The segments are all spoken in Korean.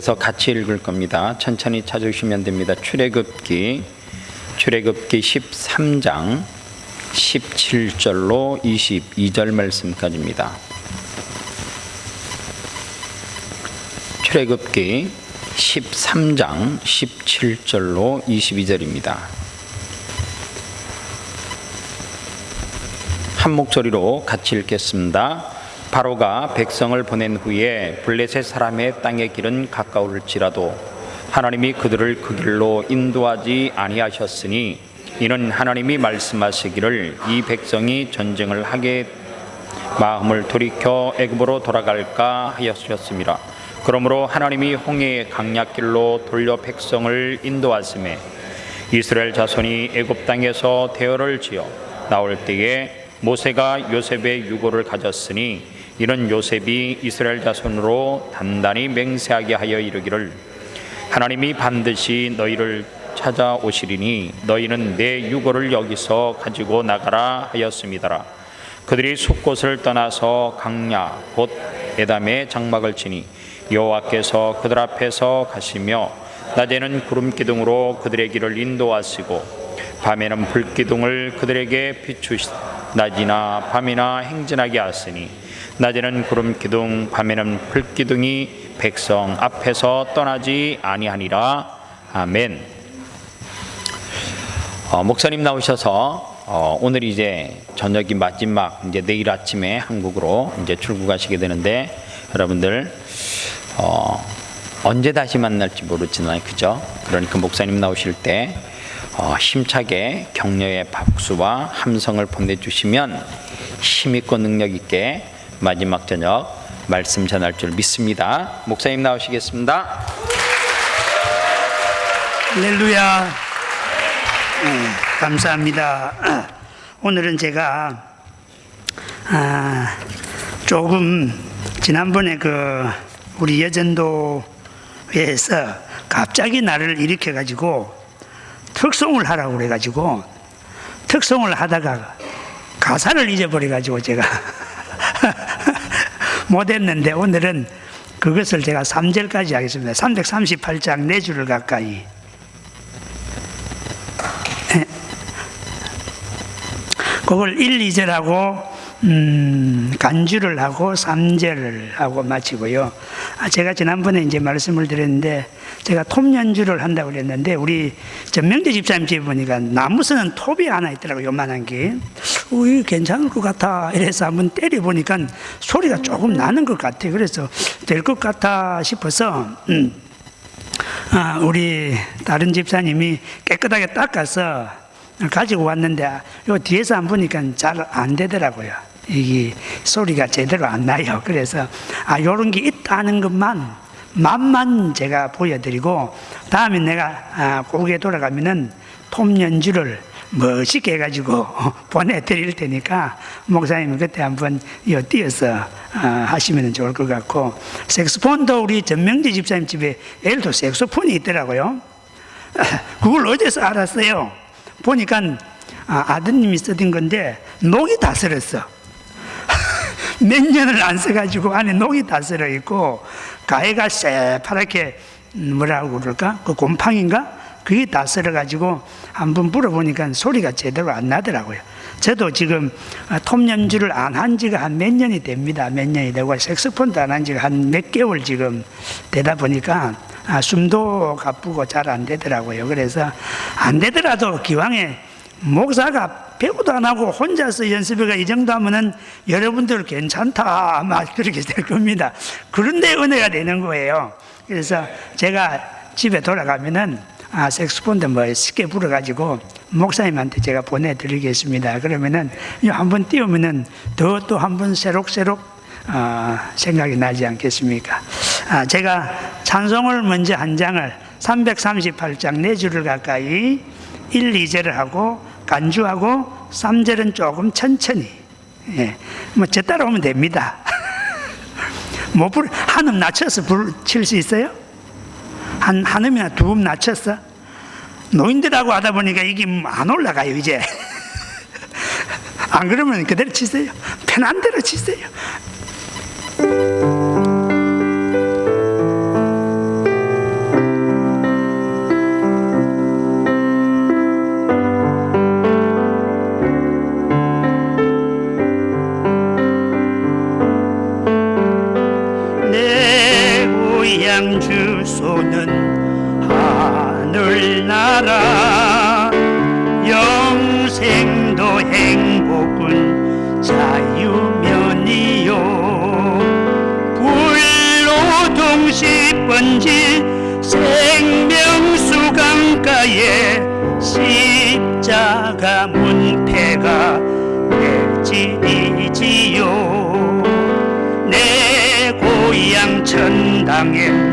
그래서 같이 읽을 겁니다. 천천히 찾으시면 됩니다. 출애굽기 13장 17절로 22절 말씀까지입니다. 출애굽기 13장 17절로 22절입니다. 한 목소리로 같이 읽겠습니다. 바로가 백성을 보낸 후에 블레셋 사람의 땅의 길은 가까울지라도 하나님이 그들을 그 길로 인도하지 아니하셨으니 이는 하나님이 말씀하시기를 이 백성이 전쟁을 하게 마음을 돌이켜 애굽으로 돌아갈까 하였습니다. 그러므로 하나님이 홍해의 강약길로 돌려 백성을 인도하심에 이스라엘 자손이 애굽 땅에서 대열을 지어 나올 때에 모세가 요셉의 유고를 가졌으니 이는 요셉이 이스라엘 자손으로 단단히 맹세하게 하여 이르기를 하나님이 반드시 너희를 찾아오시리니 너희는 내 유고를 여기서 가지고 나가라 하였음이더라. 그들이 숲곳을 떠나서 강야 곧 에담에 장막을 치니 여호와께서 그들 앞에서 가시며 낮에는 구름 기둥으로 그들의 길을 인도하시고 밤에는 불 기둥을 그들에게 비추시 낮이나 밤이나 행진하게 하시니 낮에는 구름 기둥 밤에는 불 기둥이 백성 앞에서 떠나지 아니하니라. 아멘. 목사님 나오셔서 오늘 이제 저녁이 마지막 이제 내일 아침에 한국으로 이제 출국하시게 되는데 여러분들 언제 다시 만날지 모르지만 그죠? 그러니까 목사님 나오실 때 힘차게 격려의 박수와 함성을 보내주시면 힘있고 능력있게 마지막 저녁 말씀 전할 줄 믿습니다. 목사님 나오시겠습니다. 할렐루야. 감사합니다. 오늘은 제가 조금 지난번에 우리 여전도에서 갑자기 나를 일으켜가지고 특송을 하라고 그래가지고 특송을 하다가 가사를 잊어버려가지고 제가 못했는데 오늘은 그것을 제가 3절까지 하겠습니다. 338장 4줄을 가까이. 그걸 1, 2절하고 간주를 하고 3절을 하고 마치고요. 제가 지난번에 이제 말씀을 드렸는데 제가 톱 연주를 한다고 그랬는데 우리 전명재 집사님 집에 보니까 나무 쓰는 톱이 하나 있더라고요. 요만한 게. 이거 괜찮을 것 같아. 이래서 한번 때려보니까 소리가 조금 나는 것 같아. 그래서 될 것 같아 싶어서 우리 다른 집사님이 깨끗하게 닦아서 가지고 왔는데 요 뒤에서 안 보니까 잘 안 되더라고요. 이게 소리가 제대로 안 나요. 그래서 요런 게 있다는 맛만 제가 보여드리고 다음에 내가 고개 돌아가면은 톱 연주를 멋있게 해가지고 보내드릴 테니까 목사님 그때 한번 띄어서 하시면 좋을 것 같고 색소폰도 우리 전명재 집사님 집에 엘도 색소폰이 있더라고요. 그걸 어디서 알았어요? 보니까 아드님이 쓰던 건데 녹이 다 슬었어. 몇 년을 안 써가지고 안에 녹이 다 슬어 있고 가해가 새파랗게 뭐라고 그럴까? 그 곰팡인가? 그게 다 슬어가지고 한번 불어보니까 소리가 제대로 안 나더라고요. 저도 지금 톱 연주를 안 한 지가 한 몇 년이 됩니다. 몇 년이 되고 색소폰도 안 한 지가 한 몇 개월 지금 되다 보니까 숨도 가쁘고 잘 안 되더라고요. 그래서 안 되더라도 기왕에 목사가 배우도 안 하고 혼자서 연습해가 이 정도 하면은 여러분들 괜찮다 아마 그렇게 될 겁니다. 그런데 은혜가 되는 거예요. 그래서 제가 집에 돌아가면은 색소폰도 멋있게 불어가지고 목사님한테 제가 보내드리겠습니다. 그러면은 한번 띄우면은 또 한번 새록새록 생각이 나지 않겠습니까? 제가 찬송을 먼저 한 장을 338장 4줄을 가까이 1, 2절을 하고 간주하고 3절은 조금 천천히 저 따라오면 됩니다. 한음 낮춰서 칠 수 있어요? 한음이나 두 음 낮췄어? 노인들하고 하다 보니까 이게 안 올라가요 이제. 안 그러면 그대로 치세요. 편한 대로 치세요. 고향 주소는 하늘나라 영생도 행복은 자유면이요 불로동 10번지 생명수 강가에 십자가 문패가 백질이지요 내 고향 천당엔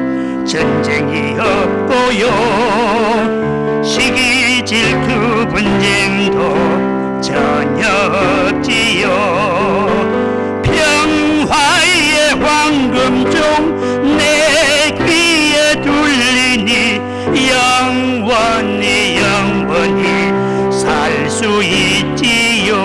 전쟁이 없고요 시기 질투 분쟁도 전혀 없지요 평화의 황금종 내 귀에 둘리니 영원히 살 수 있지요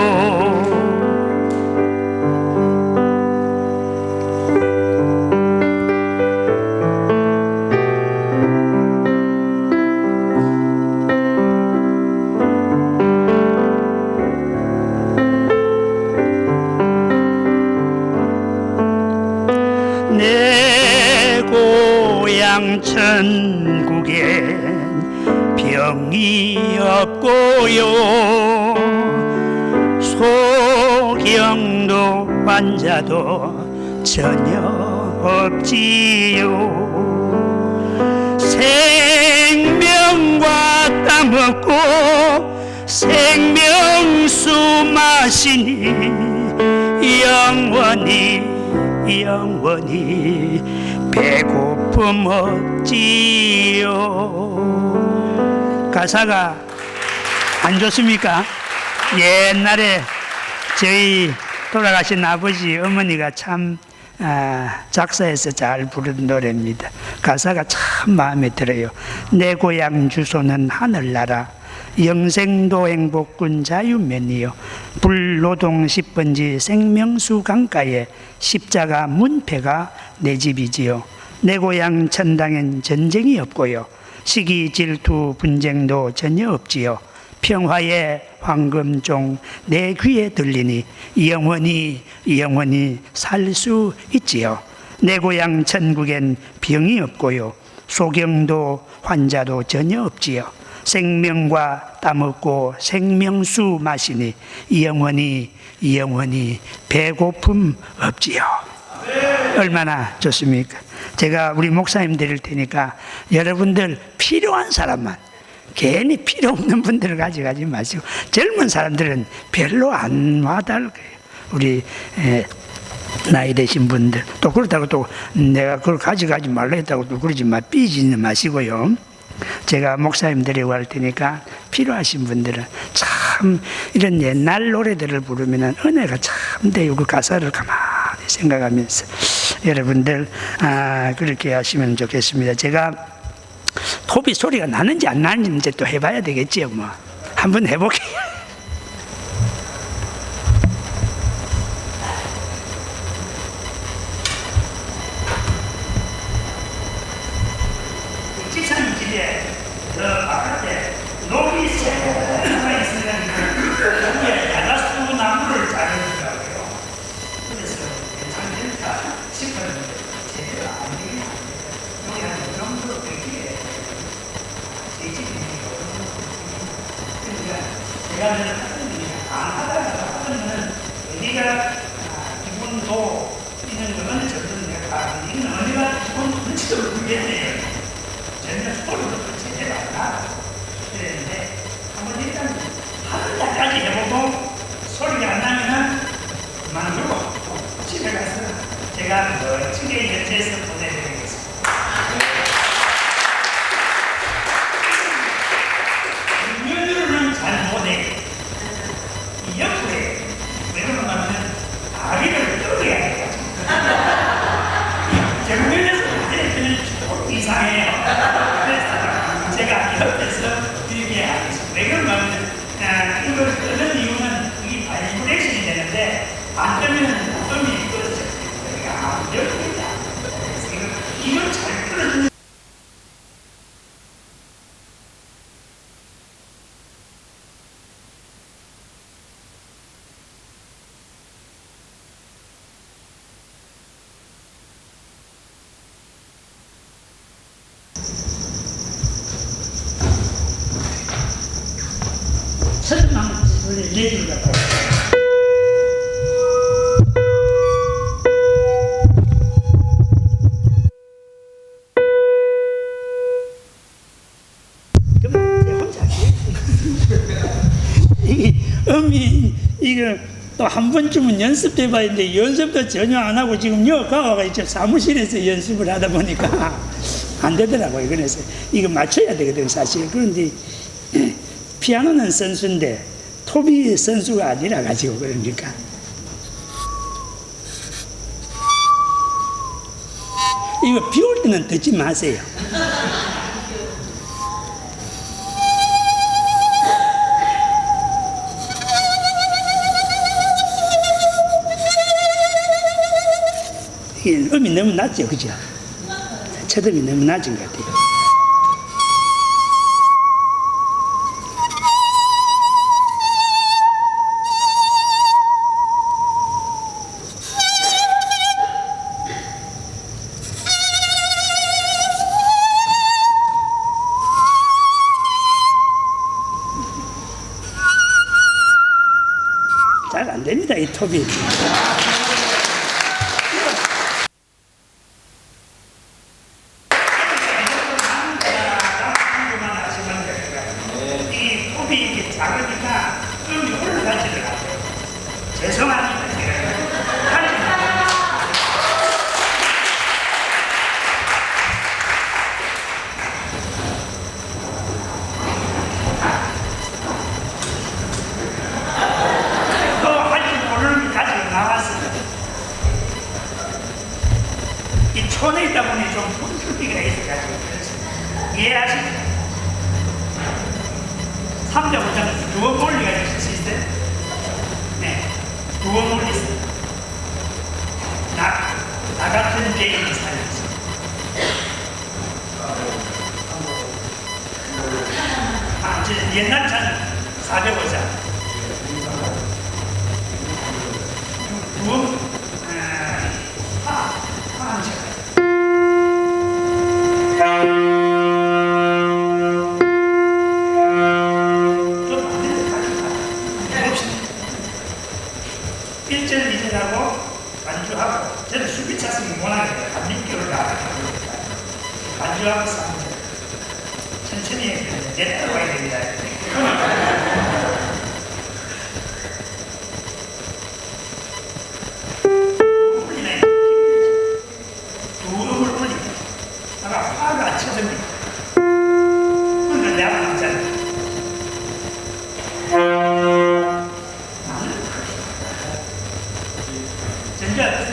내 고향 천국엔 병이 없고요 소경도 환자도 전혀 없지요 생명과 땀 얻고 생명수 마시니 영원히 배고픔 없지요 가사가 안 좋습니까? 옛날에 저희 돌아가신 아버지 어머니가 참 작사해서 잘 부른 노래입니다. 가사가 참 마음에 들어요. 내 고향 주소는 하늘나라 영생도 행복군 자유면이요 불노동 10번지 생명수 강가에 십자가 문패가 내 집이지요 내 고향 천당엔 전쟁이 없고요 시기 질투 분쟁도 전혀 없지요 평화의 황금종 내 귀에 들리니 영원히 살 수 있지요 내 고향 천국엔 병이 없고요 소경도 환자도 전혀 없지요 생명과 땀 얻고 생명수 마시니 영원히 배고픔 없지요 얼마나 좋습니까? 제가 우리 목사님 드릴 테니까 여러분들 필요한 사람만 괜히 필요 없는 분들을 가져가지 마시고 젊은 사람들은 별로 안 와닿을 거예요 우리 나이 드신 분들 또 그렇다고 또 내가 그걸 가져가지 말라 했다고 또 그러지 삐지는 마시고요 제가 목사님 데리고 갈 테니까 필요하신 분들은 참 이런 옛날 노래들을 부르면 은혜가 참 돼요 그 가사를 가만히 생각하면서 여러분들 그렇게 하시면 좋겠습니다 제가 톱이 소리가 나는지 안 나는지 이제 또 해봐야 되겠지요 뭐 한번 해볼게요 집사님 집에 저 바깥에 녹이 새가 있으니까 거기에 야자수 나무를 자르더라고요 그래서 괜찮겠다 싶었는데 제대로 안 되긴 여기 한 이 정도 되기에 제 집이니까 그러니까 제가 하는 일이 안 하다가 하면 어디가 기본도 있는 거는 저는 내가 있는 어디가 기본 눈치도 모르겠네요 전혀 소리도 제대로 안 나고 그랬는데 한번 일단 하는 날까지 해보고 소리가 안 나면은 그만두고 집에 가서 제가 멋지게 연주해서 보내드리겠습니다. 연주는 잘 못해. 이 옆구리에 왜 그러냐면 다리를 떨어야 돼요. 정면에서 다리를 조금 이상해요. 그래서 제가 옆에서 드리게 하겠습니다. 왜 그러냐면 이걸 뜨는 이유는 이 바이브레이션이 되는데 안 뜨면 음이 꺼져요. 그러니까 여기다 이걸 잘 끌어주는 천만 원을 내주려고. 그러면 이제 혼자 이게 음이 이거 또 한 번쯤은 연습해 봐야 되는데 연습도 전혀 안 하고 지금 여기 가와가 이제 사무실에서 연습을 하다 보니까 안 되더라고요. 그래서 이거 맞춰야 되거든 사실. 그런데 피아노는 선수인데 톱이 선수가 아니라 가지고 그러니까 이거 비 올 때는 듣지 마세요. 이게 음이 너무 낮죠, 그죠? 첫음이 너무 낮은 것 같아요. 잘 안 됩니다, 이 톱이. 이 톱이 이렇게 작으니까 음이 올라가지를 않아요. 죄송합니다. 또 할줄 모르는 게 가지고 나왔어요. 이 촌에 있다 보니 좀 분수기가 있어가지고 이해하시죠? 3자 5장 두어 몰리가 있을 수 있어요? 네, 두어 몰리 있어요. 나 같은 죄인이 살렸어. 옛날 찬 405장. 두어, 일절 이절하고 반주하고 저는 수비 찼으면 못하겠어요. 한 6개월 다 반주하고 3절 천천히 내 따라와야 됩니다. 두 음을 올리고 아까 화가 쳐집니다. 그러니까 내가 남자는 전자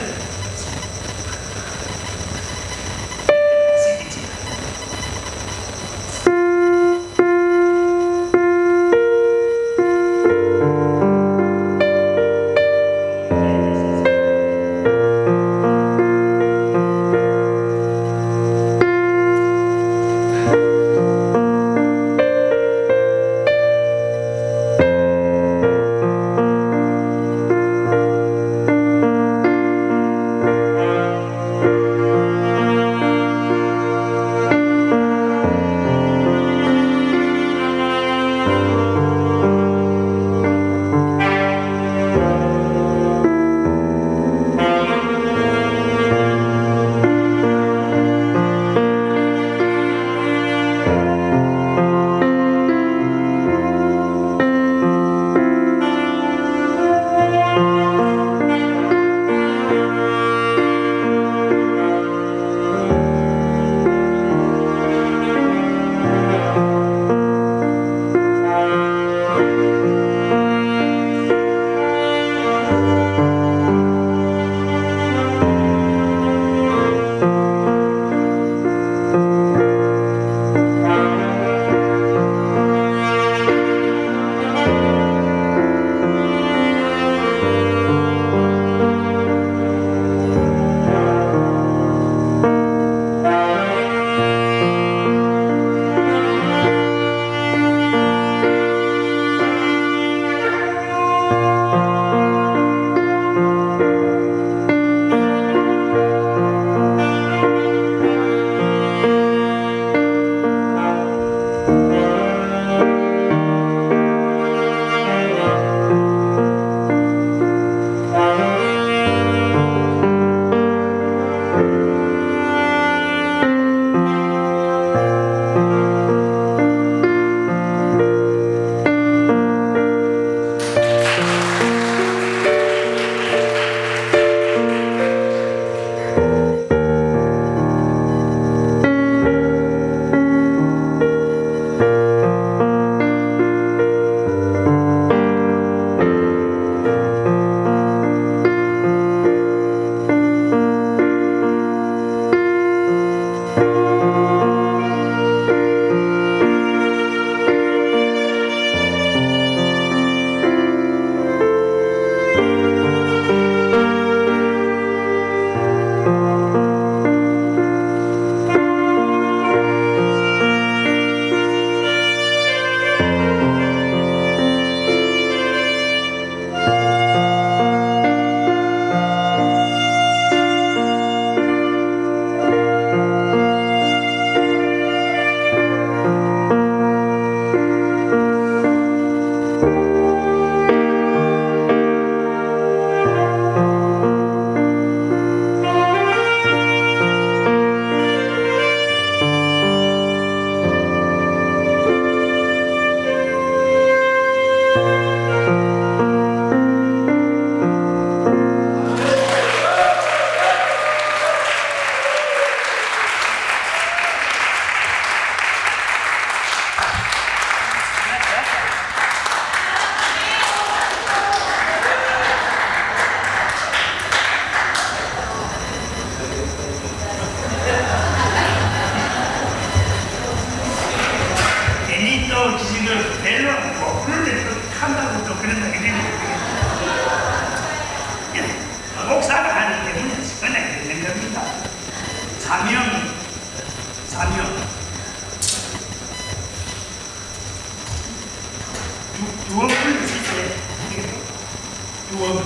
주원,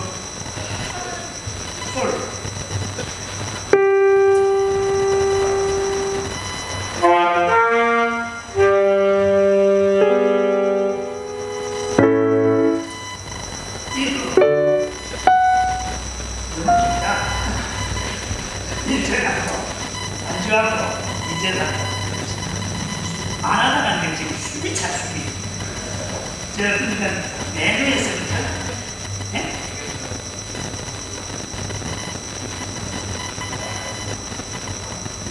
솔. 이제는 안 하다가 지금 수비 차 수비. 그러니까 내부에서부터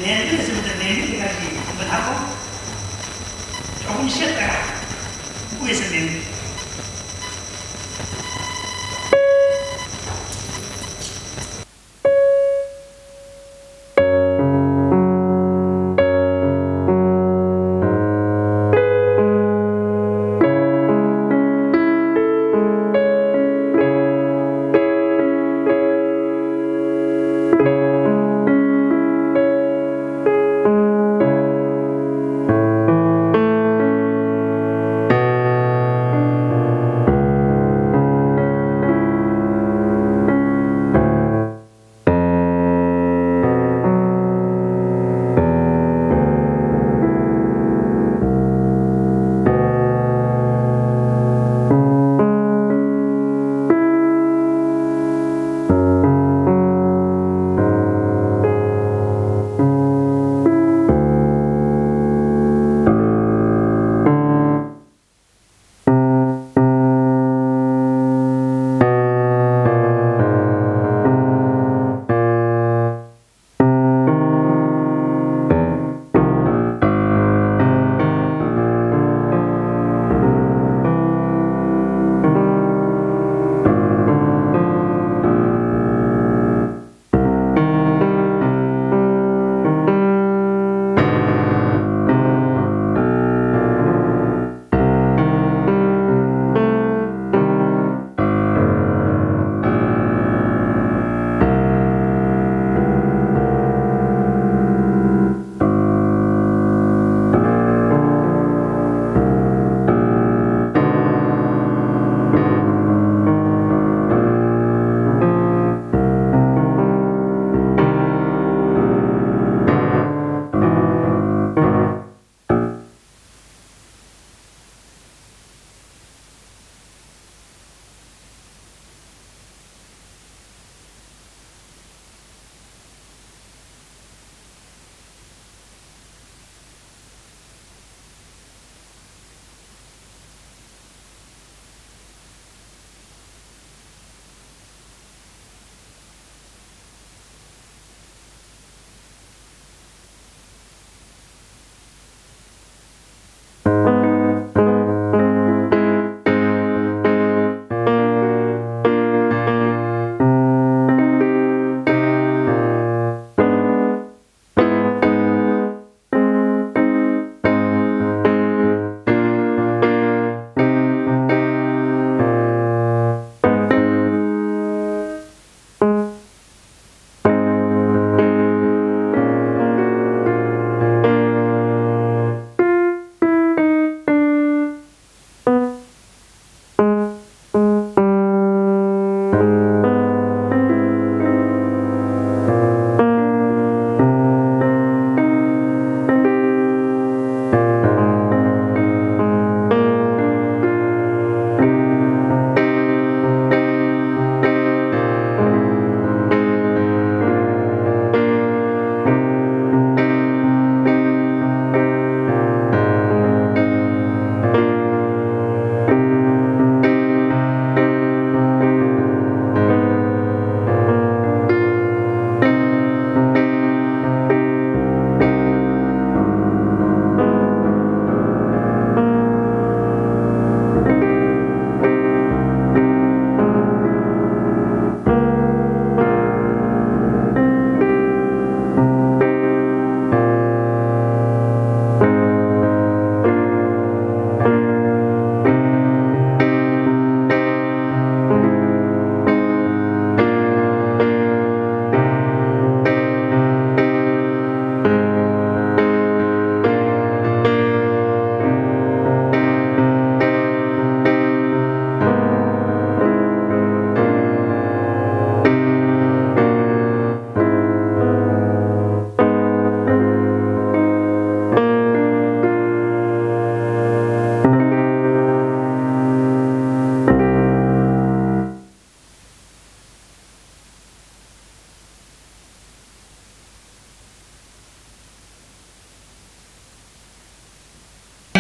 내부에서부터 내부까지 한번 하고 조금 쉬었다가 위에서 내부.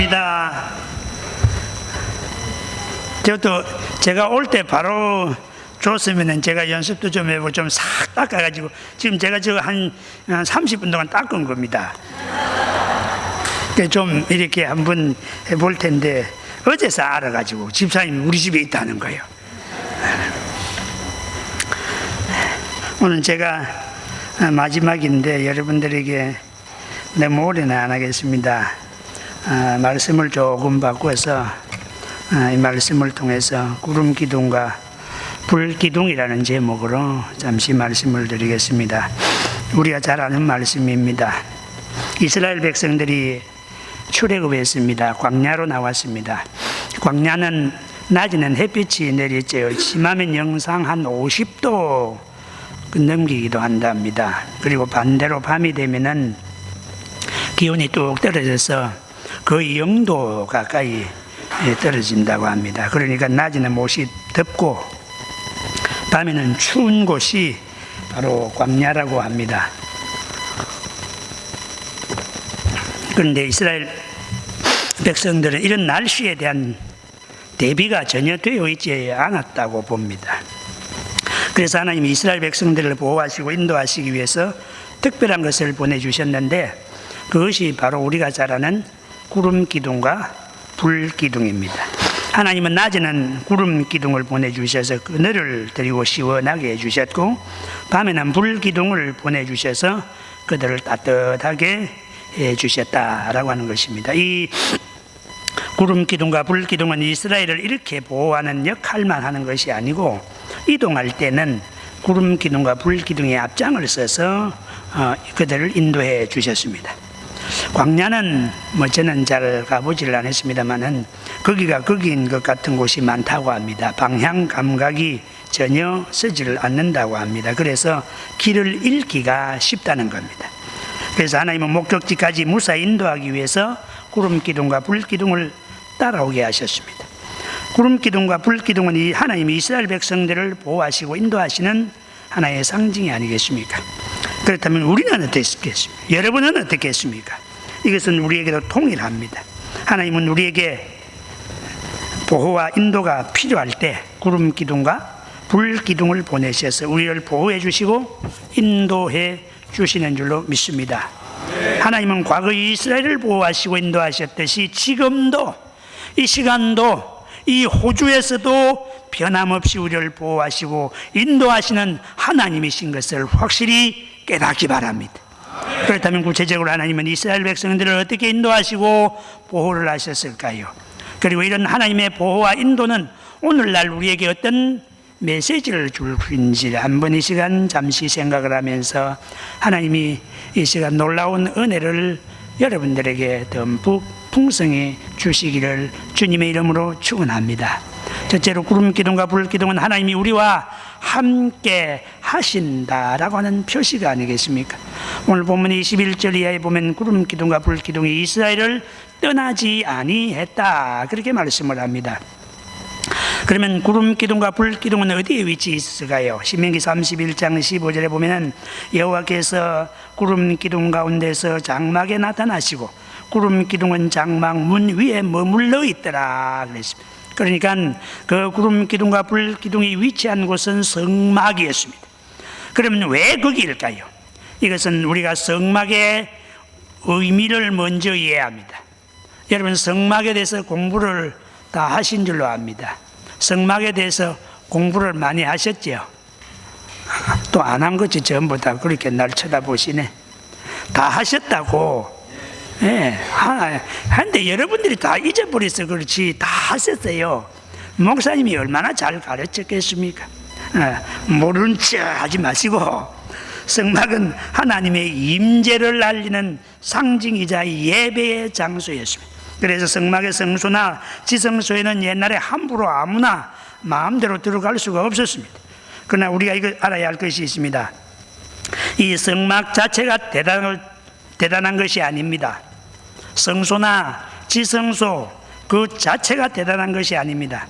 감사합니다. 저도 제가 올 때 바로 줬으면은 제가 연습도 좀 해보고 좀 싹 닦아가지고 지금 제가 저거 한 30분 동안 닦은 겁니다. 좀 이렇게 한번 해볼 텐데 어제서 알아가지고 집사님이 우리 집에 있다는 거예요. 오늘 제가 마지막인데 여러분들에게 너무 오래는 안 하겠습니다. 말씀을 조금 바꿔서 이 말씀을 통해서 구름 기둥과 불 기둥이라는 제목으로 잠시 말씀을 드리겠습니다. 우리가 잘 아는 말씀입니다. 이스라엘 백성들이 출애굽했습니다. 광야로 나왔습니다. 광야는 낮에는 햇빛이 내리쬐요. 심하면 영상 한 50도 넘기기도 한답니다. 그리고 반대로 밤이 되면은 기온이 뚝 떨어져서 거의 0도 가까이 떨어진다고 합니다. 그러니까 낮에는 못이 덥고 밤에는 추운 곳이 바로 광야라고 합니다. 그런데 이스라엘 백성들은 이런 날씨에 대한 대비가 전혀 되어 있지 않았다고 봅니다. 그래서 하나님이 이스라엘 백성들을 보호하시고 인도하시기 위해서 특별한 것을 보내주셨는데 그것이 바로 우리가 잘 아는 구름 기둥과 불 기둥입니다. 하나님은 낮에는 구름 기둥을 보내주셔서 그늘을 드리고 시원하게 해주셨고 밤에는 불 기둥을 보내주셔서 그들을 따뜻하게 해주셨다라고 하는 것입니다. 이 구름 기둥과 불 기둥은 이스라엘을 이렇게 보호하는 역할만 하는 것이 아니고 이동할 때는 구름 기둥과 불 기둥의 앞장을 서서 그들을 인도해 주셨습니다. 광야는 저는 잘 가보질 않았습니다만은 거기가 거기인 것 같은 곳이 많다고 합니다. 방향 감각이 전혀 서질 않는다고 합니다. 그래서 길을 잃기가 쉽다는 겁니다. 그래서 하나님은 목적지까지 무사히 인도하기 위해서 구름 기둥과 불 기둥을 따라오게 하셨습니다. 구름 기둥과 불 기둥은 이 하나님이 이스라엘 백성들을 보호하시고 인도하시는 하나의 상징이 아니겠습니까? 그렇다면 우리는 어떻겠습니까? 여러분은 어떻겠습니까? 이것은 우리에게도 통일합니다. 하나님은 우리에게 보호와 인도가 필요할 때 구름 기둥과 불 기둥을 보내셔서 우리를 보호해 주시고 인도해 주시는 줄로 믿습니다. 하나님은 과거 이스라엘을 보호하시고 인도하셨듯이 지금도 이 시간도 이 호주에서도 변함없이 우리를 보호하시고 인도하시는 하나님이신 것을 확실히 깨닫기 바랍니다. 그렇다면 구체적으로 하나님은 이스라엘 백성들을 어떻게 인도하시고 보호를 하셨을까요? 그리고 이런 하나님의 보호와 인도는 오늘날 우리에게 어떤 메시지를 줄는지 한번 이 시간 잠시 생각을 하면서 하나님이 이 시간 놀라운 은혜를 여러분들에게 듬뿍 풍성히 주시기를 주님의 이름으로 축원합니다. 첫째로 구름 기둥과 불 기둥은 하나님이 우리와 함께 하신다라고 하는 표시가 아니겠습니까? 오늘 본문 21절 이하에 보면 구름 기둥과 불 기둥이 이스라엘을 떠나지 아니했다 그렇게 말씀을 합니다. 그러면 구름 기둥과 불 기둥은 어디에 위치해 있을까요? 신명기 31장 15절에 보면 여호와께서 구름 기둥 가운데서 장막에 나타나시고 구름 기둥은 장막 문 위에 머물러 있더라 그랬습니다. 그러니까 그 구름 기둥과 불 기둥이 위치한 곳은 성막이었습니다. 그러면 왜 거기일까요? 이것은 우리가 성막의 의미를 먼저 이해합니다. 여러분 성막에 대해서 공부를 다 하신 줄로 압니다. 성막에 대해서 공부를 많이 하셨죠? 또 안 한 것이 전부 다 그렇게 날 쳐다보시네. 다 하셨다고. 예, 한데 여러분들이 다 잊어버려서 그렇지 다 하셨어요. 목사님이 얼마나 잘 가르쳤겠습니까? 모르는 척 하지 마시고 성막은 하나님의 임재를 알리는 상징이자 예배의 장소였습니다. 그래서 성막의 성소나 지성소에는 옛날에 함부로 아무나 마음대로 들어갈 수가 없었습니다. 그러나 우리가 이거 알아야 할 것이 있습니다. 이 성막 자체가 대단한 것이 아닙니다. 성소나 지성소 그 자체가 대단한 것이 아닙니다.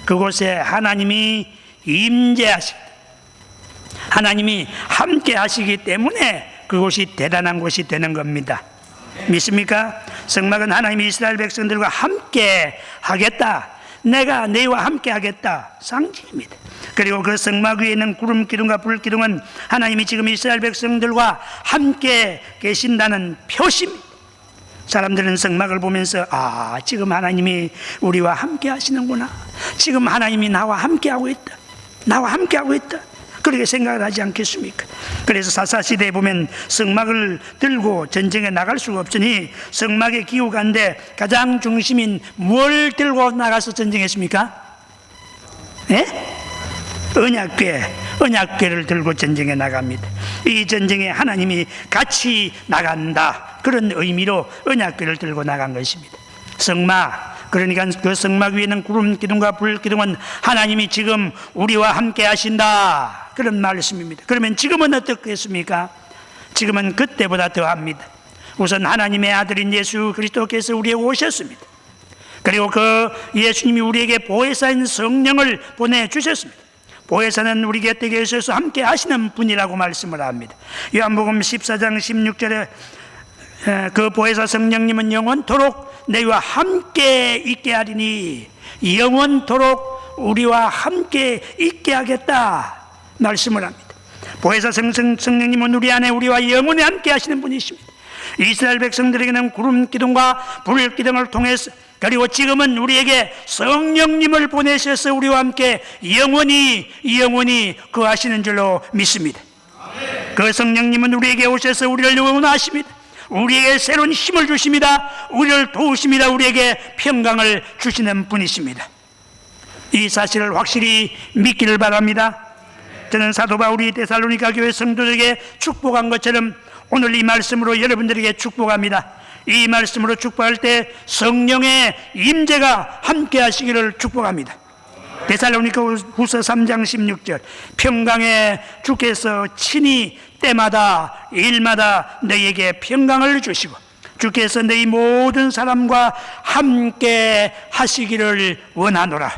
그곳에 하나님이 임재하시고 하나님이 함께 하시기 때문에 그곳이 대단한 곳이 되는 겁니다. 믿습니까? 성막은 하나님이 이스라엘 백성들과 함께 하겠다, 내가 너희와 함께 하겠다 상징입니다. 그리고 그 성막 위에 있는 구름 기둥과 불 기둥은 하나님이 지금 이스라엘 백성들과 함께 계신다는 표시입니다. 사람들은 성막을 보면서 지금 하나님이 우리와 함께 하시는구나, 지금 하나님이 나와 함께 하고 있다, 나와 함께 하고 있다, 그렇게 생각을 하지 않겠습니까? 그래서 사사시대에 보면 성막을 들고 전쟁에 나갈 수가 없으니 성막의 기후 가운데 가장 중심인 뭘 들고 나가서 전쟁했습니까? 언약궤를 들고 전쟁에 나갑니다. 이 전쟁에 하나님이 같이 나간다, 그런 의미로 언약궤를 들고 나간 것입니다. 성막, 그러니까 그 성막 위에는 구름 기둥과 불 기둥은 하나님이 지금 우리와 함께 하신다, 그런 말씀입니다. 그러면 지금은 어떻겠습니까? 지금은 그때보다 더합니다. 우선 하나님의 아들인 예수 그리스도께서 우리에게 오셨습니다. 그리고 그 예수님이 우리에게 보혜사인 성령을 보내주셨습니다. 보혜사는 우리 곁에 계셔서 함께 하시는 분이라고 말씀을 합니다. 요한복음 14장 16절에 그 보혜사 성령님은 영원토록 너희와 함께 있게 하리니, 영원토록 우리와 함께 있게 하겠다 말씀을 합니다. 보혜사 성령님은 우리 안에 우리와 영원히 함께 하시는 분이십니다. 이스라엘 백성들에게는 구름 기둥과 불 기둥을 통해서, 그리고 지금은 우리에게 성령님을 보내셔서 우리와 함께 영원히 거하시는 줄로 믿습니다. 그 성령님은 우리에게 오셔서 우리를 응원하십니다. 우리에게 새로운 힘을 주십니다. 우리를 도우십니다. 우리에게 평강을 주시는 분이십니다. 이 사실을 확실히 믿기를 바랍니다. 저는 사도 바울이 데살로니가 교회 성도들에게 축복한 것처럼 오늘 이 말씀으로 여러분들에게 축복합니다. 이 말씀으로 축복할 때 성령의 임재가 함께 하시기를 축복합니다. 데살로니가 후서 3장 16절, 평강의 주께서 친히 때마다 일마다 너희에게 평강을 주시고 주께서 너희 모든 사람과 함께 하시기를 원하노라,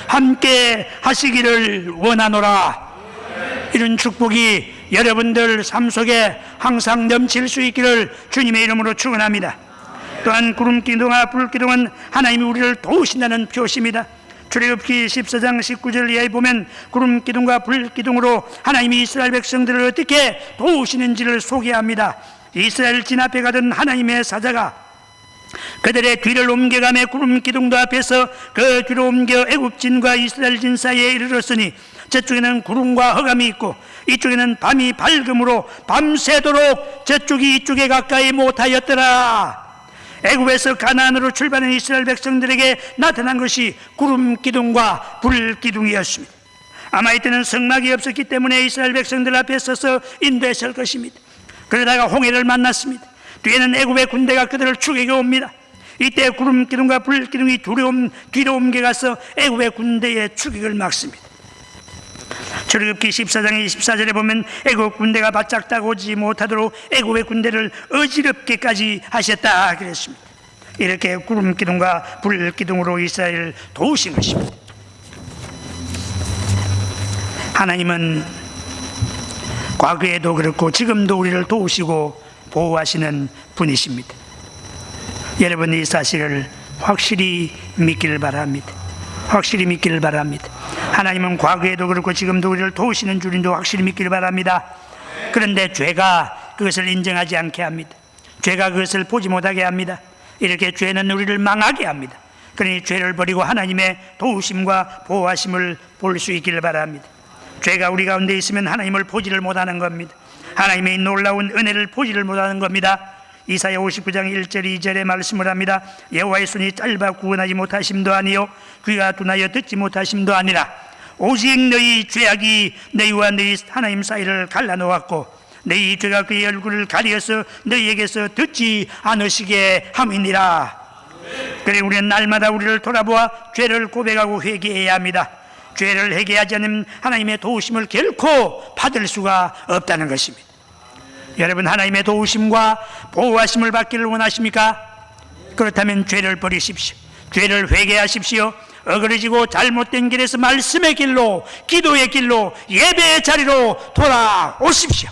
함께 하시기를 원하노라. 이런 축복이 여러분들 삶 속에 항상 넘칠 수 있기를 주님의 이름으로 축원합니다. 또한 구름 기둥과 불 기둥은 하나님이 우리를 도우신다는 표시입니다. 출애굽기 14장 19절 이하에 보면 구름 기둥과 불 기둥으로 하나님이 이스라엘 백성들을 어떻게 도우시는지를 소개합니다. 이스라엘 진 앞에 가던 하나님의 사자가 그들의 뒤를 옮겨가며 구름 기둥도 앞에서 그 뒤로 옮겨 애굽진과 이스라엘 진 사이에 이르렀으니 저쪽에는 구름과 흑암이 있고 이쪽에는 밤이 밝음으로 밤새도록 저쪽이 이쪽에 가까이 못하였더라. 애굽에서 가나안으로 출발한 이스라엘 백성들에게 나타난 것이 구름 기둥과 불 기둥이었습니다. 아마 이때는 성막이 없었기 때문에 이스라엘 백성들 앞에 서서 인도했을 것입니다. 그러다가 홍해를 만났습니다. 뒤에는 애굽의 군대가 그들을 추격해 옵니다. 이때 구름 기둥과 불 기둥이 뒤로 옮겨가서 애굽의 군대의 추격을 막습니다. 출애굽기 14장 24절에 보면 애굽 군대가 바짝 다가오지 못하도록 애굽의 군대를 어지럽게까지 하셨다 그랬습니다. 이렇게 구름 기둥과 불 기둥으로 이스라엘을 도우신 것입니다. 하나님은 과거에도 그렇고 지금도 우리를 도우시고 보호하시는 분이십니다. 여러분 이 사실을 확실히 믿기를 바랍니다. 확실히 믿기를 바랍니다. 하나님은 과거에도 그렇고 지금도 우리를 도우시는 줄인도 확실히 믿기를 바랍니다. 그런데 죄가 그것을 인정하지 않게 합니다. 죄가 그것을 보지 못하게 합니다. 이렇게 죄는 우리를 망하게 합니다. 그러니 죄를 버리고 하나님의 도우심과 보호하심을 볼 수 있기를 바랍니다. 죄가 우리 가운데 있으면 하나님을 보지를 못하는 겁니다. 하나님의 놀라운 은혜를 보지를 못하는 겁니다. 이사야 59장 1절 2절에 말씀을 합니다. 여호와의 손이 짧아 구원하지 못하심도 아니요 귀가 둔하여 듣지 못하심도 아니라 오직 너희 죄악이 너희와 너희 하나님 사이를 갈라놓았고 너희 죄가 그의 얼굴을 가리어서 너희에게서 듣지 않으시게 함이니라. 그래 우리는 날마다 우리를 돌아보아 죄를 고백하고 회개해야 합니다. 죄를 회개하지 않으면 하나님의 도우심을 결코 받을 수가 없다는 것입니다. 여러분 하나님의 도우심과 보호하심을 받기를 원하십니까? 그렇다면 죄를 버리십시오. 죄를 회개하십시오. 어그러지고 잘못된 길에서 말씀의 길로, 기도의 길로, 예배의 자리로 돌아오십시오.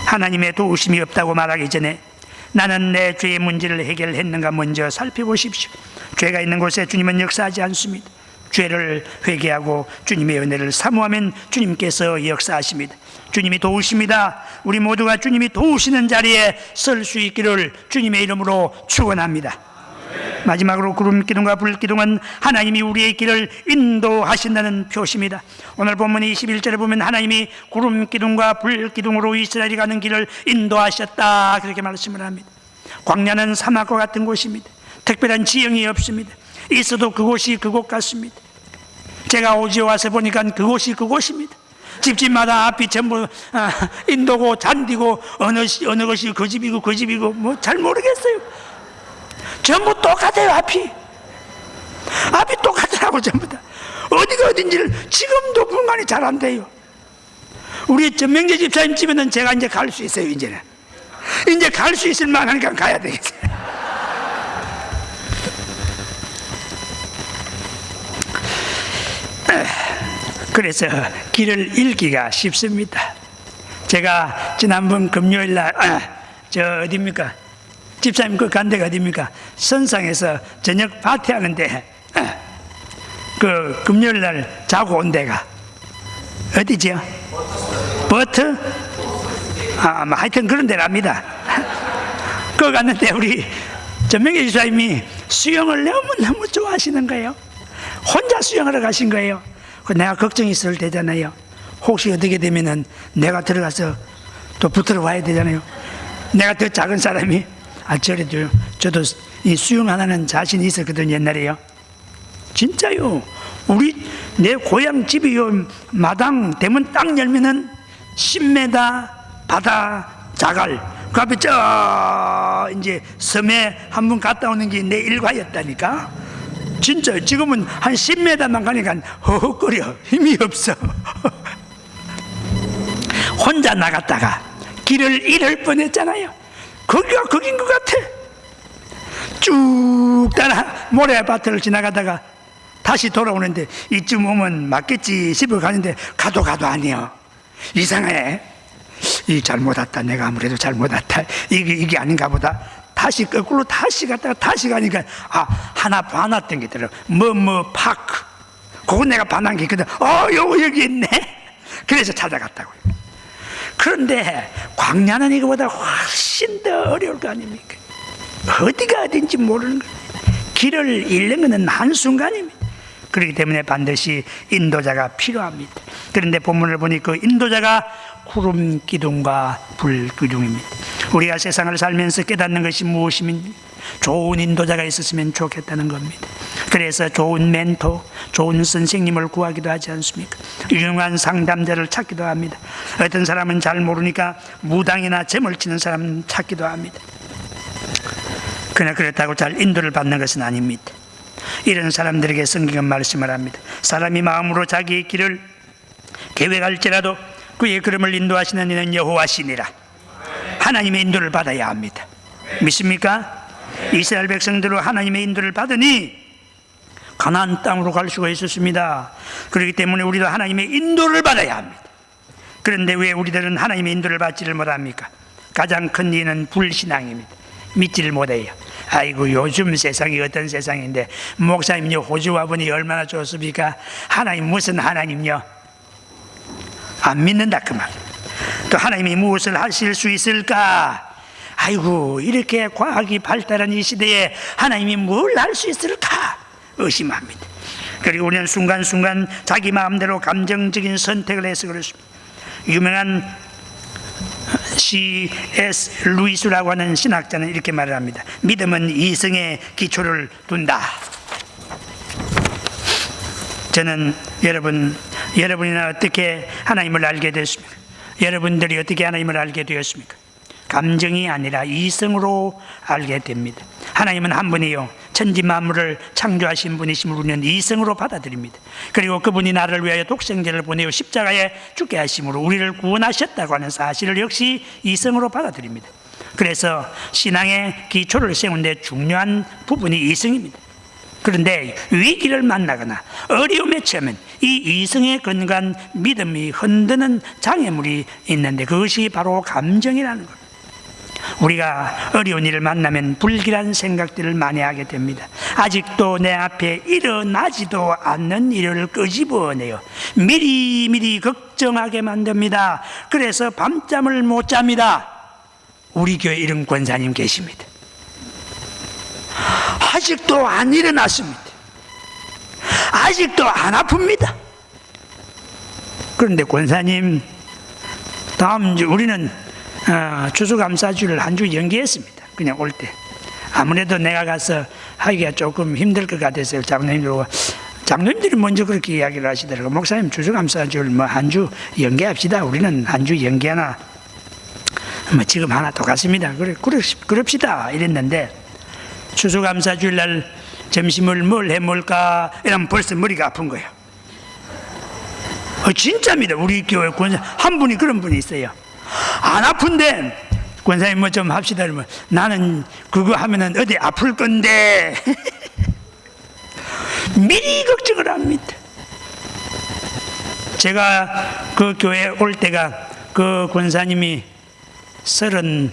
하나님의 도우심이 없다고 말하기 전에 나는 내 죄의 문제를 해결했는가 먼저 살펴보십시오. 죄가 있는 곳에 주님은 역사하지 않습니다. 죄를 회개하고 주님의 은혜를 사모하면 주님께서 역사하십니다. 주님이 도우십니다. 우리 모두가 주님이 도우시는 자리에 설 수 있기를 주님의 이름으로 축원합니다. 마지막으로 구름 기둥과 불 기둥은 하나님이 우리의 길을 인도하신다는 표시입니다. 오늘 본문 21절에 보면 하나님이 구름 기둥과 불 기둥으로 이스라엘이 가는 길을 인도하셨다, 그렇게 말씀을 합니다. 광야는 사막과 같은 곳입니다. 특별한 지형이 없습니다. 있어도 그곳이 그곳 같습니다. 제가 오지에 와서 보니까 그곳이 그곳입니다. 집집마다 앞이 전부 인도고 잔디고 어느 것이 그 집이고 그 집이고 뭐 잘 모르겠어요. 전부 똑같아요. 앞이 똑같더라고. 전부 다 어디가 어딘지를 지금도 분간이 잘 안 돼요. 우리 전명재 집사님 집에는 제가 이제 갈 수 있어요. 이제 갈 수 있을 만하니까 가야 되겠어요. 그래서 길을 잃기가 쉽습니다. 제가 지난번 금요일날 어디입니까? 집사님 간 데가 어디입니까? 선상에서 저녁 파티하는데 그 금요일날 자고 온 데가 어디지요? 버트? 하여튼 그런 데랍니다. 거기 갔는데 우리 전명희 집사님이 수영을 너무너무 좋아하시는 거예요. 혼자 수영하러 가신 거예요. 내가 걱정이 있을 때잖아요. 혹시 어떻게 되면은 내가 들어가서 또 붙들어 와야 되잖아요. 내가 더 작은 사람이 저도 이 수영 하나는 자신이 있었거든요. 옛날에요. 진짜요. 내 고향 집이요, 마당 대문 딱 열면은 10m 바다 자갈, 그 앞에 이제 섬에 한 번 갔다 오는 게 내 일과였다니까. 진짜 지금은 한 10m만 가니까 허허거려. 힘이 없어. 혼자 나갔다가 길을 잃을 뻔했잖아요. 거기가 거긴 것 같아. 쭉 따라 모래밭을 지나가다가 다시 돌아오는데 이쯤 오면 맞겠지 싶어 가는데 가도 아니요. 이상해. 잘못 왔다. 내가 아무래도 잘못 왔다. 이게 아닌가 보다. 다시 거꾸로 다시 갔다가 다시 가니까 하나 반았던 게 있더라고. 파크. 그거 내가 반한 게 있거든. 요거 여기 있네. 그래서 찾아갔다고요. 그런데 광야는 이거보다 훨씬 더 어려울 거 아닙니까? 어디가 어딘지 모르는 거예요. 길을 잃는 것은 한순간입니다. 그렇기 때문에 반드시 인도자가 필요합니다. 그런데 본문을 보니 그 인도자가 구름 기둥과 불 기둥입니다. 우리가 세상을 살면서 깨닫는 것이 무엇이면 좋은 인도자가 있었으면 좋겠다는 겁니다. 그래서 좋은 멘토, 좋은 선생님을 구하기도 하지 않습니까? 유용한 상담자를 찾기도 합니다. 어떤 사람은 잘 모르니까 무당이나 점을 치는 사람 찾기도 합니다. 그러나 그렇다고 잘 인도를 받는 것은 아닙니다. 이런 사람들에게 성경은 말씀을 합니다. 사람이 마음으로 자기의 길을 계획할지라도 그의 걸음을 인도하시는 이는 여호와시니라. 하나님의 인도를 받아야 합니다. 믿습니까? 이스라엘 백성들은 하나님의 인도를 받으니 가나안 땅으로 갈 수가 있었습니다. 그렇기 때문에 우리도 하나님의 인도를 받아야 합니다. 그런데 왜 우리들은 하나님의 인도를 받지를 못합니까? 가장 큰 이유는 불신앙입니다. 믿지를 못해요. 아이고 요즘 세상이 어떤 세상인데 목사님요 호주 와보니 얼마나 좋습니까? 하나님 무슨 하나님요? 안 믿는다 그 말. 또 하나님이 무엇을 하실 수 있을까? 아이고 이렇게 과학이 발달한 이 시대에 하나님이 뭘 할 수 있을까? 의심합니다. 그리고 우리는 순간순간 자기 마음대로 감정적인 선택을 해서 그렇습니다. 유명한 C.S. 루이스라고 하는 신학자는 이렇게 말을 합니다. 믿음은 이성의 기초를 둔다. 저는 여러분이나 어떻게 하나님을 알게 됐습니까? 여러분들이 어떻게 하나님을 알게 되었습니까? 감정이 아니라 이성으로 알게 됩니다. 하나님은 한 분이요 천지 만물을 창조하신 분이심을 우리는 이성으로 받아들입니다. 그리고 그분이 나를 위하여 독생자를 보내어 십자가에 죽게 하심으로 우리를 구원하셨다고 하는 사실을 역시 이성으로 받아들입니다. 그래서 신앙의 기초를 세우는 데 중요한 부분이 이성입니다. 그런데 위기를 만나거나 어려움에 처하면 이 이성에 근거한 믿음이 흔드는 장애물이 있는데 그것이 바로 감정이라는 겁니다. 우리가 어려운 일을 만나면 불길한 생각들을 많이 하게 됩니다. 아직도 내 앞에 일어나지도 않는 일을 끄집어내요. 미리미리 걱정하게 만듭니다. 그래서 밤잠을 못 잡니다. 우리 교회 이런 권사님 계십니다. 아직도 안 일어났습니다. 아직도 안 아픕니다. 그런데 권사님, 다음 주 우리는 추수감사주를 한 주 연기했습니다. 그냥 올 때. 아무래도 내가 가서 하기가 조금 힘들 것 같아서 장로님들이 먼저 그렇게 이야기를 하시더라고요. 목사님, 추수감사주를 한 주 연기합시다. 우리는 한 주 연기 하나, 지금 하나 똑같습니다. 그럽시다. 이랬는데, 추수감사주일 날 점심을 뭘 해먹을까? 이러면 벌써 머리가 아픈 거예요. 진짜입니다. 우리 교회 권사 한 분이 그런 분이 있어요. 안 아픈데 권사님 뭐 좀 합시다. 그러면 나는 그거 하면은 어디 아플 건데 미리 걱정을 합니다. 제가 그 교회 올 때가 그 권사님이 35,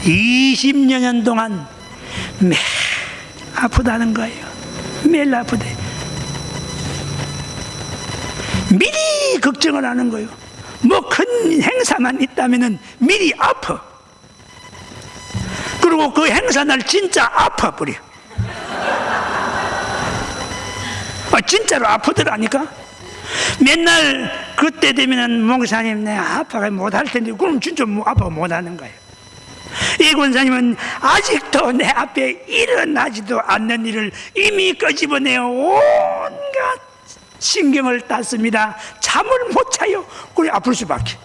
20여 년 동안 매일 아프다는 거예요. 매일 아프대. 미리 걱정을 하는 거예요. 뭐 큰 행사만 있다면은 미리 아파. 그리고 그 행사 날 진짜 아파버려. 진짜로 아프더라니까. 맨날 그때 되면은 목사님 내가 아파가 못할 텐데, 그럼 진짜 아파 못하는 거예요. 이 권사님은 아직도 내 앞에 일어나지도 않는 일을 이미 끄집어내어 온갖 신경을 땄습니다. 잠을 못 자요. 그래 아플 수밖에.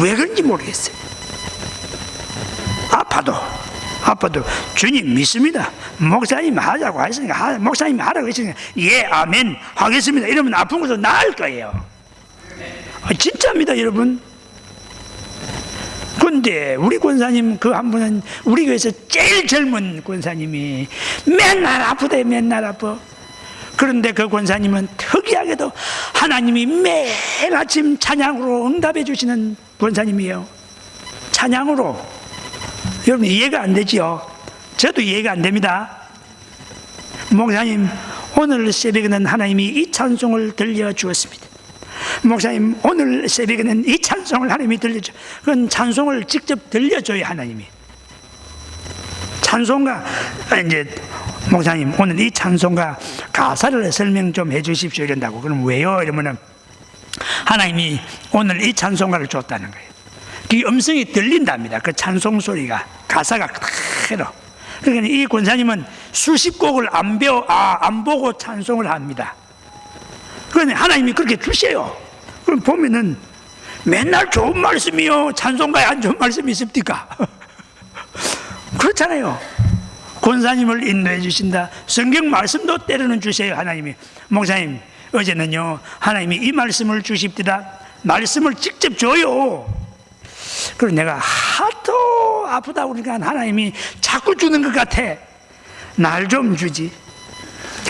왜 그런지 모르겠어요. 아파도 주님 믿습니다. 목사님 하자고 하시니까, 목사님 하라고 하시니까 예 아멘 하겠습니다. 이러면 아픈 것도 나을 거예요. 진짜입니다, 여러분. 근데 우리 권사님 그 한 분은 우리 교회에서 제일 젊은 권사님이 맨날 아프대, 맨날 아파. 그런데 그 권사님은 특이하게도 하나님이 매일 아침 찬양으로 응답해 주시는 권사님이에요. 찬양으로. 여러분 이해가 안 되지요? 저도 이해가 안 됩니다. 목사님, 오늘 새벽에는 하나님이 이 찬송을 들려주었습니다. 목사님, 오늘 새벽에는 이 찬송을 하나님이 들려줘. 그건 찬송을 직접 들려줘요, 하나님이. 찬송가, 이제, 목사님, 오늘 이 찬송가 가사를 설명 좀 해 주십시오. 이런다고. 그럼 왜요? 이러면은, 하나님이 오늘 이 찬송가를 줬다는 거예요. 그 음성이 들린답니다. 그 찬송 소리가. 가사가 그대로. 그러니까 이 권사님은 수십 곡을 안 보고 찬송을 합니다. 그런데 하나님이 그렇게 주세요. 그럼 보면은 맨날 좋은 말씀이요. 찬송가에 안 좋은 말씀이 있습니까? 그렇잖아요. 권사님을 인도해 주신다. 성경 말씀도 때로는 주세요, 하나님이. 목사님, 어제는요, 하나님이 이 말씀을 주십니다. 말씀을 직접 줘요. 그리고 내가 하도 아프다 그러니까 하나님이 자꾸 주는 것 같아. 날 좀 주지.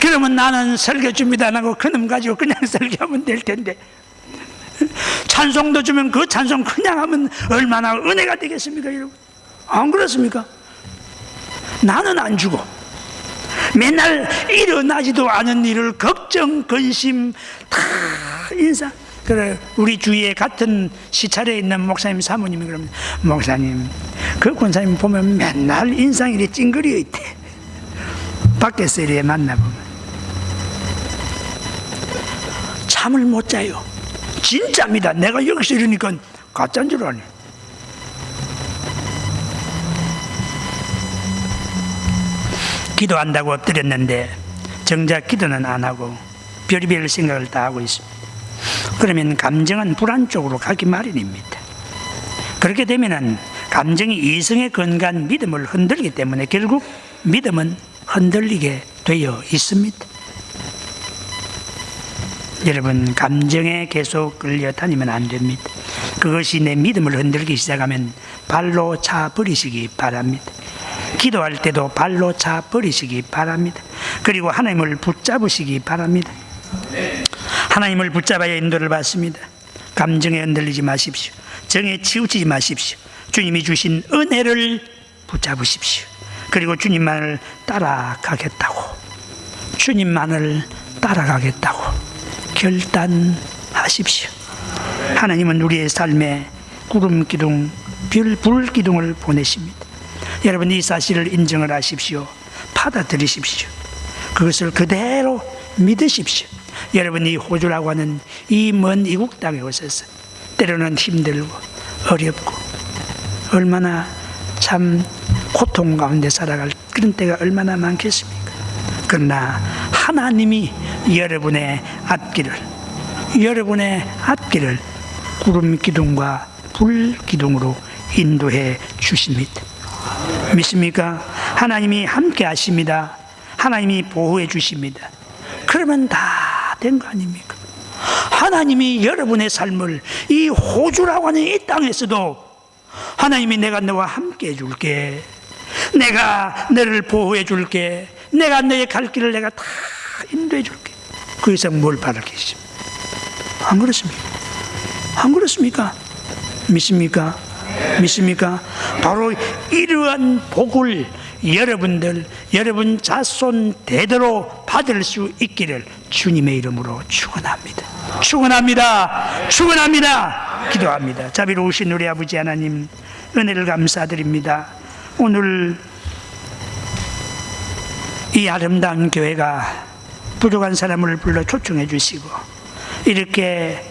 그러면 나는 설교 준비도 안 하고 그놈 가지고 그냥 설교하면 될 텐데. 찬송도 주면 그 찬송 그냥 하면 얼마나 은혜가 되겠습니까, 여러분? 안 그렇습니까? 나는 안 주고 맨날 일어나지도 않은 일을 걱정, 근심 다 인사. 그래, 우리 주위에 같은 시찰에 있는 목사님 사모님이 그러면, 목사님, 그 권사님 보면 맨날 인상이 이렇게 찡그려 있대. 밖에서 이렇게 만나보면 잠을 못 자요. 진짜입니다. 내가 여기서 이러니까 가짜인 줄 아네. 기도한다고 엎드렸는데 정작 기도는 안 하고 별의별 생각을 다 하고 있습니다. 그러면 감정은 불안 쪽으로 가기 마련입니다. 그렇게 되면은 감정이 이성의 건강한 믿음을 흔들기 때문에 결국 믿음은 흔들리게 되어 있습니다. 여러분, 감정에 계속 끌려다니면 안 됩니다. 그것이 내 믿음을 흔들기 시작하면 발로 차 버리시기 바랍니다. 기도할 때도 발로 차 버리시기 바랍니다. 그리고 하나님을 붙잡으시기 바랍니다. 하나님을 붙잡아야 인도를 받습니다. 감정에 흔들리지 마십시오. 정에 치우치지 마십시오. 주님이 주신 은혜를 붙잡으십시오. 그리고 주님만을 따라가겠다고, 주님만을 따라가겠다고 결단하십시오. 하나님은 우리의 삶에 구름 기둥, 불 기둥을 보내십니다. 여러분, 이 사실을 인정을 하십시오. 받아들이십시오. 그것을 그대로 믿으십시오. 여러분, 이 호주라고 하는 이 먼 이국 땅에 오셔서 때로는 힘들고 어렵고 얼마나 참 고통 가운데 살아갈 그런 때가 얼마나 많겠습니까? 그러나 하나님이 여러분의 앞길을 구름 기둥과 불 기둥으로 인도해 주십니다. 믿습니까? 하나님이 함께 하십니다. 하나님이 보호해 주십니다. 그러면 다 된 거 아닙니까? 하나님이 여러분의 삶을 이 호주라고 하는 이 땅에서도 하나님이 내가 너와 함께 해줄게, 내가 너를 보호해 줄게, 내가 너의 갈 길을 내가 다 인도해 줄게. 그 이상 뭘 바랄 게 있습니까? 안 그렇습니까? 안 그렇습니까? 믿습니까? 믿습니까? 바로 이러한 복을 여러분 자손 대대로 받을 수 있기를 주님의 이름으로 축원합니다. 축원합니다. 축원합니다. 기도합니다. 자비로우신 우리 아버지 하나님, 은혜를 감사드립니다. 오늘 이 아름다운 교회가 부족한 사람을 불러 초청해 주시고 이렇게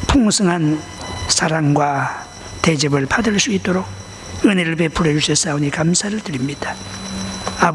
풍성한 사랑과 대접을 받을 수 있도록 은혜를 베풀어 주셨사오니 감사를 드립니다.